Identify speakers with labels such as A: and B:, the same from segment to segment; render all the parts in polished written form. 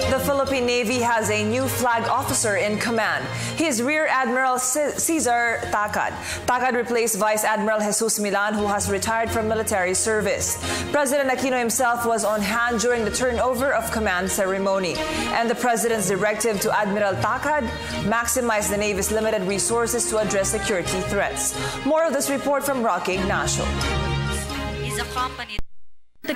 A: The Philippine Navy has a new flag officer in command. He is Rear Admiral Cesar Tacad. Tacad replaced Vice Admiral Jesus Milan, who has retired from military service. President Aquino himself was on hand during the turnover of command ceremony. And the President's directive to Admiral Tacad maximize the Navy's limited resources to address security threats. More of this report from Rocky Ignacio.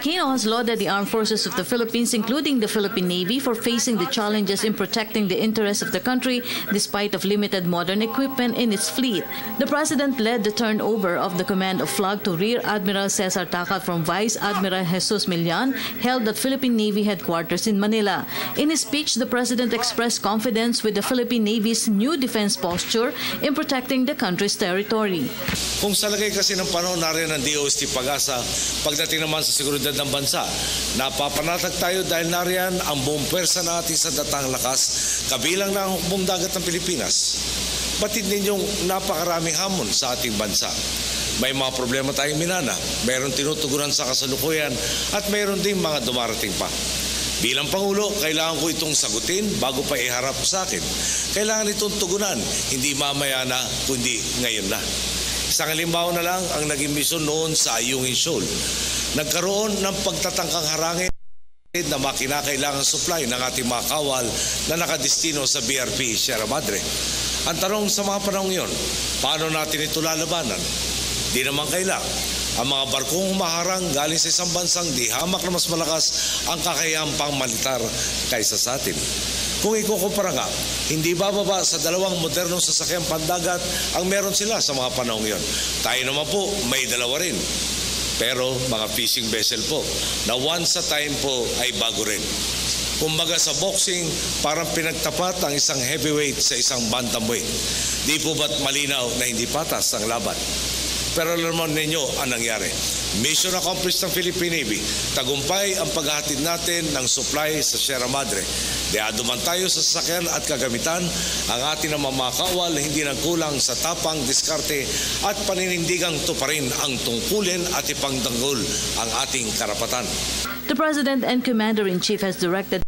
B: Aquino has lauded the armed forces of the Philippines, including the Philippine Navy, for facing the challenges in protecting the interests of the country despite of limited modern equipment in its fleet. The President led the turnover of the command of flag to Rear Admiral Cesar Tacad from Vice Admiral Jesus Milan, held at Philippine Navy headquarters in Manila. In his speech, the President expressed confidence with the Philippine Navy's new defense posture in protecting the country's territory.
C: Kung sa lagay kasi ng panahon, nariyan ang DOST Pag-asa pagdating naman sa seguridad ng bansa. Napapanatag tayo dahil nariyan ang buong pwersa natin sa datang lakas, kabilang na ang hukbong dagat ng Pilipinas. Batid ninyong napakaraming hamon sa ating bansa. May mga problema tayong minana, mayroon tinutugunan sa kasalukuyan at mayroon ding mga dumarating pa. Bilang Pangulo, kailangan ko itong sagutin bago pa iharap sa akin. Kailangan itong tugunan, hindi mamaya na, kundi ngayon na. Isang halimbawa na lang ang naging misyon noon sa Ayungin Shoal. Nagkaroon ng pagtatangkang harangin na makinakailangan supply ng ating mga kawal na nakadestino sa BRP Sierra Madre. Ang tanong sa mga panahong yon, paano natin ito lalabanan? Di naman kailangan. Ang mga barkong humaharang galing sa isang bansang di hamak na mas malakas ang kakayahang pangmilitar kaysa sa atin. Kung ikukumpara nga, hindi bababa sa dalawang modernong sasakyang pandagat ang meron sila sa mga panahong yon. Tayo naman po, may dalawa rin. Pero mga fishing vessel po, na once a time po ay bago rin. Kumbaga sa boxing, parang pinagtapat ang isang heavyweight sa isang bantamweight. Di po ba't malinaw na hindi patas ang laban? Pero alam mo ninyo ang nangyari. Mission accomplished ng Philippine Navy. Tagumpay ang paghahatid natin ng supply sa Sierra Madre. Deado man tayo sa sasakyan at kagamitan, ang ating mga makawal hindi nagkulang sa tapang, diskarte at paninindigang tuparin ang tungkulin at ipangtanggol ang ating karapatan.
B: The President and Commander-in-Chief has directed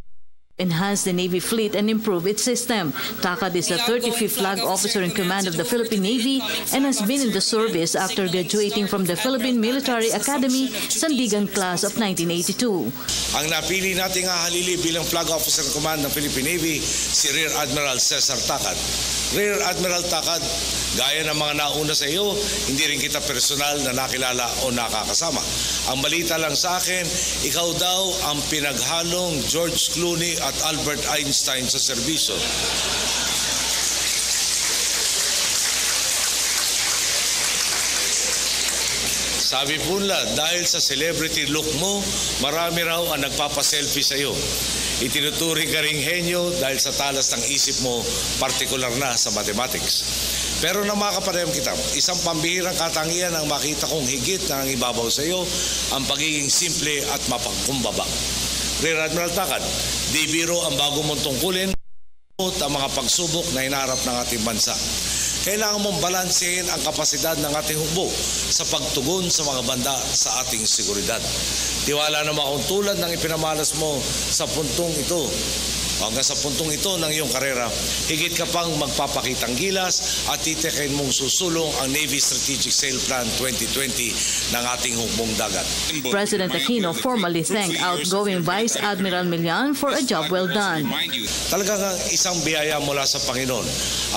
B: enhance the Navy fleet and improve its system. Tacad is the 35th flag officer in command of the Philippine Navy and has been in the service after graduating from the Philippine Military Academy, Sandigan Class of 1982.
C: Ang napili nating hahalili bilang flag officer in command ng Philippine Navy, si Rear Admiral Cesar Tacad. Rear Admiral Tacad, gaya ng mga nauna sa iyo, hindi rin kita personal na nakilala o nakakasama. Ang balita lang sa akin, ikaw daw ang pinaghalong George Clooney at Albert Einstein sa serbisyo. Sabi po nila, dahil sa celebrity look mo, marami raw ang nagpapaselfie sa iyo. Itinuturing ka ring henyo dahil sa talas ng isip mo, partikular na sa mathematics. Pero na makapareham kita, isang pambihirang katangian ang makita kong higit na ang ibabaw sa iyo, ang pagiging simple at mapagkumbaba. Rear Admiral Tacad, di biro ang bago mong tungkulin at ang mga pagsubok na hinaharap ng ating bansa. Kailangan mong balansehin ang kapasidad ng ating hukbo sa pagtugon sa mga banda sa ating seguridad. Tiwala naman akong tulad ng ipinamalas mo sa puntong ito. Hanggang sa puntong ito ng iyong karera, higit ka pang magpapakitang gilas at titikin mong susulong ang Navy Strategic Sail Plan 2020 ng ating hukbong dagat.
B: President Aquino formally thanked outgoing Vice Admiral Milan for a job well done.
C: Talagang isang biyaya mula sa Panginoon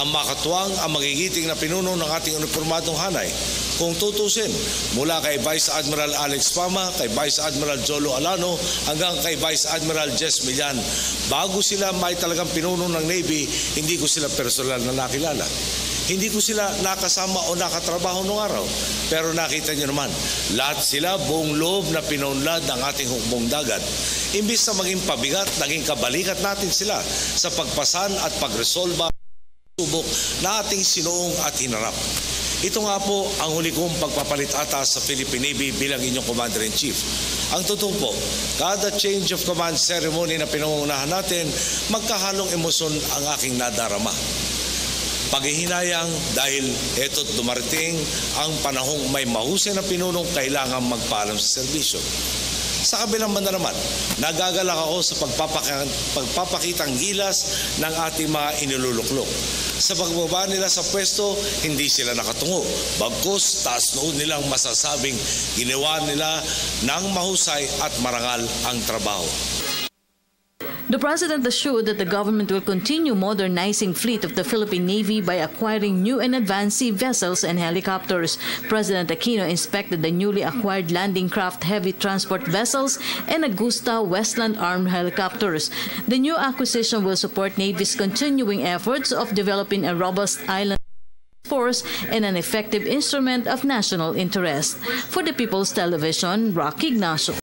C: ang makatuwang ang magigiting na pinuno ng ating uniformadong hanay. Kung tutusin, mula kay Vice Admiral Alex Pama, kay Vice Admiral Jolo Alano, hanggang kay Vice Admiral Jess Millan, bago sila may talagang pinuno ng Navy, hindi ko sila personal na nakilala. Hindi ko sila nakasama o nakatrabaho noong araw. Pero nakita nyo naman, lahat sila buong loob na pinunlad ng ating hukbong dagat. Imbis na maging pabigat, naging kabalikat natin sila sa pagpasan at pagresolba subok na ating sinuong at hinarap. Ito nga po ang huli kong pagpapalit ata sa Philippine Navy bilang inyong Commander-in-Chief. Ang totoo po, kada change of command ceremony na pinangungunahan natin, magkahalong emosyon ang aking nadarama. Paghihinayang dahil eto't dumarating ang panahong may mahusay na pinunong kailangan magpaalam sa serbisyo. Sa kabilang banda naman, nagagalak ako sa pagpapakitang gilas ng ating mga iniluluklok. Sa pagbaba nila sa pwesto, hindi sila nakatungo. Bagkus, taas noon nilang masasabing ginawa nila ng mahusay at marangal ang trabaho.
B: The President assured that the government will continue modernizing fleet of the Philippine Navy by acquiring new and advanced sea vessels and helicopters. President Aquino inspected the newly acquired landing craft heavy transport vessels and Augusta Westland armed helicopters. The new acquisition will support Navy's continuing efforts of developing a robust island force and an effective instrument of national interest. For the People's Television, Rocky Ignacio.